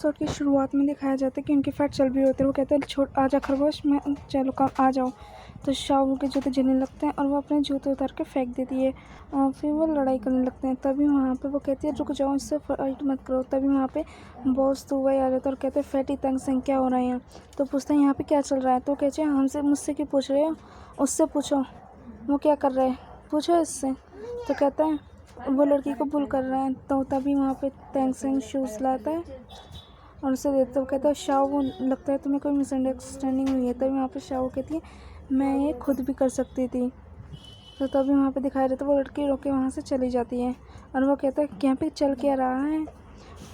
Episode की शुरुआत में दिखाया जाता है कि उनकी फ्लाइट चल रही होती है। वो कहते हैं छोड़ आजा खरगोश, मैं चलो कम आ जाओ। तो शाहू के जूते जलने लगते हैं और वो अपने जूते उतार के फेंक देती है और फिर वो लड़ाई करने लगते हैं। तभी वहाँ पे वो कहती है रुक जाओ, इससे फाइट मत करो। तभी वहाँ पे बॉस तो वही आ जाता है और कहते हैं फैटी तंग संग क्या हो रहा है यहाँ। तो पूछते हैं यहाँ पे क्या चल रहा है। तो कहते हैं हमसे मुझसे क्यों पूछ रहे हो, उससे पूछो वो क्या कर रहा है, पूछो इससे। तो कहता है वो लड़की को बुल कर रहा है। तो तभी वहाँ पे तंग संग शूज़ लाता है और उसे देते हो। कहता है शाहू लगता है तुम्हें कोई मिसअंडरस्टैंडिंग हुई है। तभी वहाँ पे शाहू कहती है मैं ये खुद भी कर सकती थी। तो तभी वहाँ पे दिखाया जाता है वो लड़की रोके वहाँ से चली जाती है और वो कहता है यहाँ पे चल क्या रहा है।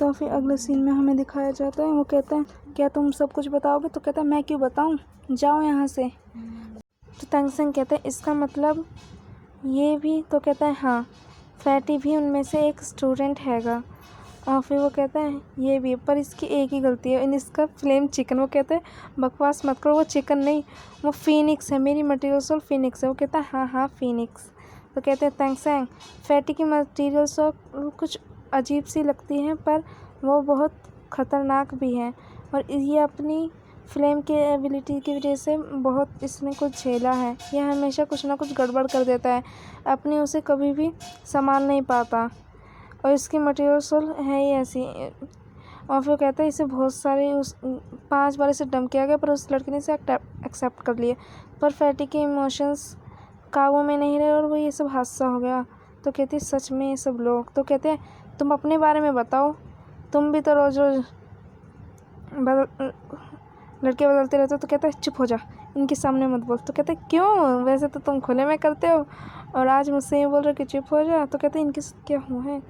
तो फिर अगले सीन में हमें दिखाया जाता है वो कहता है क्या तुम सब कुछ बताओगे। तो कहता है मैं क्यों बताऊँ, जाओ यहाँ से। तो तंग सिंह कहते हैं इसका मतलब ये भी। तो कहता है हाँ, फैटी भी उनमें से एक स्टूडेंट हैगा। और फिर वो कहता है ये भी, पर इसकी एक ही गलती है, इसका फ्लेम चिकन। वो कहते हैं बकवास मत करो, वो चिकन नहीं वो फिनिक्स है, मेरी मटेरियल सोल फिनिक्स है। वो कहता है हाँ हाँ फिनिक्स। तो कहते हैं तंगसेंग फैटी की मटेरियल सोल कुछ अजीब सी लगती है पर वो बहुत ख़तरनाक भी है और ये अपनी फ्लेम के एबिलिटी की वजह से बहुत इसने कुछ झेला है। यह हमेशा कुछ ना कुछ गड़बड़ कर देता है, अपनी उसे कभी भी संभाल नहीं पाता और इसकी मटेरियल सोल है ही ऐसी। और फिर कहता है इसे बहुत सारे 5 बार इसे डम किया गया पर उस लड़की ने इसे एक्सेप्ट कर लिया। पर फैटी के इमोशंस काबू में नहीं रहे और वो ये सब हादसा हो गया। तो कहती है सच में ये सब लोग। तो कहते हैं तुम अपने बारे में बताओ, तुम भी तो रोज़ रोज़ लड़के बदलते रहते हो। तो कहता है चुप हो जा, इनके सामने मत बोल। तो कहते हैं क्यों, वैसे तो तुम खुले में करते हो और आज मुझसे ये बोल रहे हो कि चुप हो जा। तो कहते हैं इनके साथ क्या हुआ है।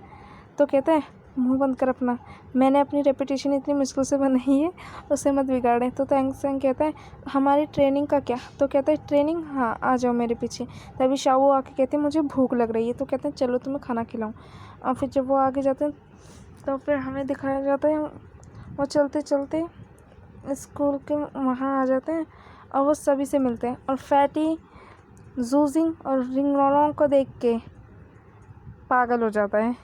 तो कहते हैं मुंह बंद कर अपना, मैंने अपनी रेपुटेशन इतनी मुश्किल से बनाई है, उसे मत बिगाड़े। तो तैंगसेंग कहता है हमारी ट्रेनिंग का क्या। तो कहता है ट्रेनिंग, हाँ आ जाओ मेरे पीछे। तभी शाओ आके कहते हैं मुझे भूख लग रही है। तो कहते हैं चलो तुम्हें खाना खिलाऊँ। और फिर जब वो आगे जाते हैं तो फिर हमें दिखाया जाता है वो चलते चलते स्कूल के वहाँ आ जाते हैं और वो सभी से मिलते हैं और फैटी जूजिंग और रिंगरों को देख के पागल हो जाता है।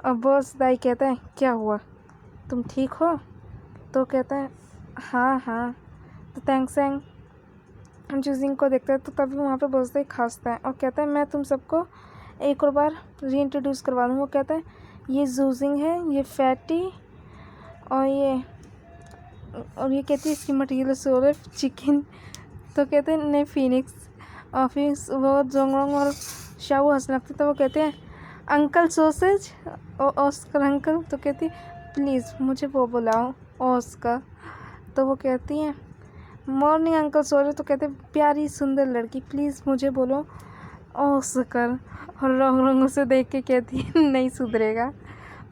और बॉस दाई कहता है क्या हुआ, तुम ठीक हो। तो कहता है हाँ हाँ। तो तैंगसेंग जूजिंग को देखता है तो तभी वहाँ पे बॉस दाई खांसता है और कहता है मैं तुम सबको एक और बार रीइंट्रोड्यूस करवा दूँ। वो कहता है ये जूजिंग है, ये फैटी और ये कहती है इसकी मटेरियल सोल है चिकन। तो कहते हैं नहीं फिनिक्स। और फिर वो जोंगरोंग और शाहू हंसने लगते तो वो कहते हैं अंकल सॉसेज ऑस्कर अंकल। तो कहती प्लीज़ मुझे वो बुलाओ ऑस्कर। तो वो कहती हैं मॉर्निंग अंकल सॉरी। तो कहते प्यारी सुंदर लड़की प्लीज़ मुझे बोलो ऑस्कर। और रोंग उसे देख के कहती है नहीं सुधरेगा।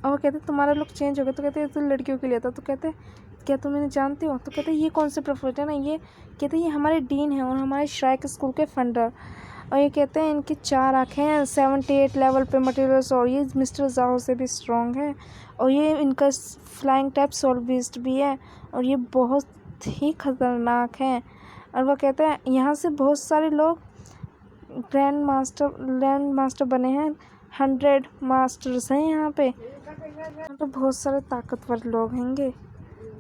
और वो कहते तुम्हारा लुक चेंज हो गया। तो कहते तो लड़कियों के लिए था। तो कहते क्या तुम इन्हें जानते हो। तो कहते ये कौन से प्रोफेसर हैं। ये कहते ये हमारे डीन हैं और हमारे श्राइक स्कूल के फंडर। और ये कहते हैं इनकी 4 आँखें हैं, 78 लेवल पे मटेरियल्स और ये मिस्टर जाओ से भी स्ट्रॉन्ग है और ये इनका फ्लाइंग टाइप सोलबिस्ट भी है और ये बहुत ही ख़तरनाक है। और वो कहते हैं यहाँ से बहुत सारे लोग ग्रैंड मास्टर बने हैं, 100 मास्टर्स हैं यहाँ पे बहुत सारे ताकतवर लोग हैंगे।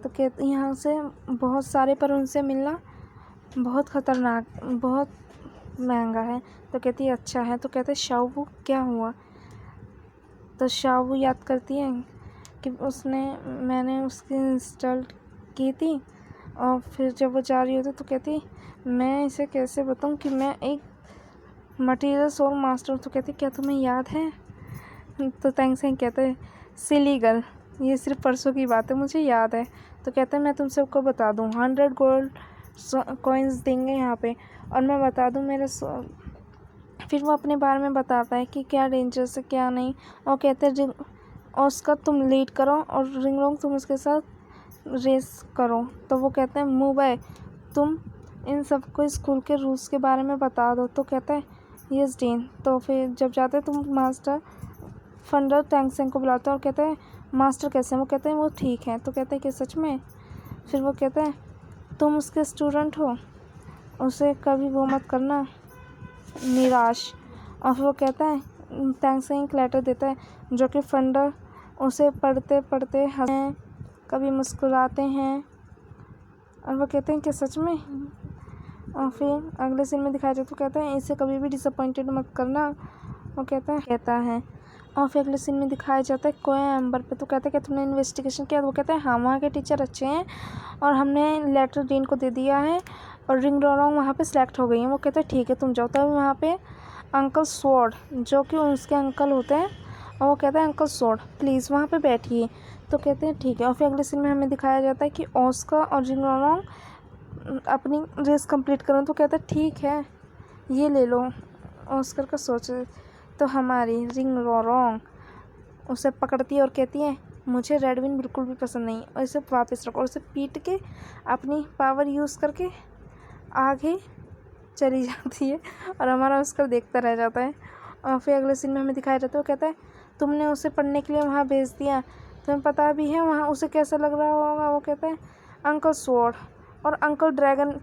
तो कहते यहाँ से बहुत सारे पर उनसे मिलना बहुत ख़तरनाक बहुत महंगा है। तो कहती है अच्छा है। तो कहते शाओ क्या हुआ। तो शाओ याद करती है कि मैंने उसकी इंसल्ट की थी और फिर जब वो जा रही होती तो कहती मैं इसे कैसे बताऊं कि मैं एक मटेरियल सोल मास्टर। तो कहती क्या तुम्हें याद है। तो तैंगसेंग कहते हैं सिली गर्ल, ये सिर्फ परसों की बात है, मुझे याद है। तो कहते हैं मैं तुम सबको बता दूं, 100 गोल्ड कॉइन्स देंगे यहाँ पे और मैं बता दूं मेरे फिर वो अपने बारे में बताता है कि क्या डेंजरस है क्या नहीं। और कहते हैं ऑस्कर तुम लीड करो और रिंगरोंग तुम उसके साथ रेस करो। तो वो कहते हैं मुंबई तुम इन सबको स्कूल के रूल्स के बारे में बता दो। तो कहता है यस डीन। तो फिर जब जाते हैं तुम मास्टर फंडर तैंगसेंग को बुलाते हैं और कहते हैं मास्टर कैसे हैं। वो कहते हैं वो ठीक है। तो कहते हैं कि सच में। फिर वो कहते हैं तुम उसके स्टूडेंट हो, उसे कभी वो मत करना निराश। और फिर वो कहता है तैंगसेंग एक लेटर देता है जो कि फंडर उसे पढ़ते पढ़ते हंसते, कभी मुस्कुराते हैं। और वो कहते हैं कि सच में। और फिर अगले सीन में दिखाया जाता तो कहते हैं इसे कभी भी डिसअपॉइंटेड मत करना। वो कहता है। और फिर अगले सीन में दिखाया जाता है कोयम्बर पे। तो कहते हैं कि तुमने इन्वेस्टिगेशन किया। तो वो कहते हैं हाँ, वहाँ के टीचर अच्छे हैं और हमने लेटर डीन को दे दिया है और रिंग रोरोंग वहाँ पे सिलेक्ट हो गई हैं। वो कहते हैं ठीक है, तुम जाओ। तभी वहाँ पे अंकल स्वॉर्ड, जो कि उसके अंकल होते हैं, और वो कहते हैं अंकल स्वॉर्ड प्लीज़ वहाँ पे बैठिए। तो कहते हैं ठीक है। और फिर अगले सीन में हमें दिखाया जाता है कि ऑस्कर और रिंग रोरोंग अपनी रेस कंप्लीट करें। तो कहते हैं ठीक है, ये ले लो। ऑस्कर का सोचे तो हमारी रिंग रोरोंग उसे पकड़ती है और कहती है मुझे रेडविन बिल्कुल भी पसंद नहीं, और इसे वापस रखो। और उसे पीट के अपनी पावर यूज़ करके आगे चली जाती है और हमारा ऑस्कर देखता रह जाता है। और फिर अगले सीन में हमें दिखाया जाता है, वो कहता है तुमने उसे पढ़ने के लिए वहाँ भेज दिया, तुम्हें पता भी है वहाँ उसे कैसा लग रहा होगा। वो कहता है अंकल स्वॉर्ड और अंकल ड्रैगन,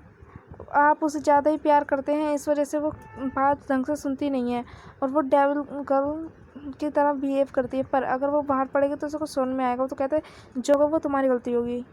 आप उसे ज़्यादा ही प्यार करते हैं, इस वजह से वो बात ढंग से सुनती नहीं है और वो डेविल गर्ल की तरह बिहेव करती है। पर अगर वो बाहर पड़ेगी तो उसको समझ में आएगा। तो कहते हैं जो होगा वो तुम्हारी गलती होगी।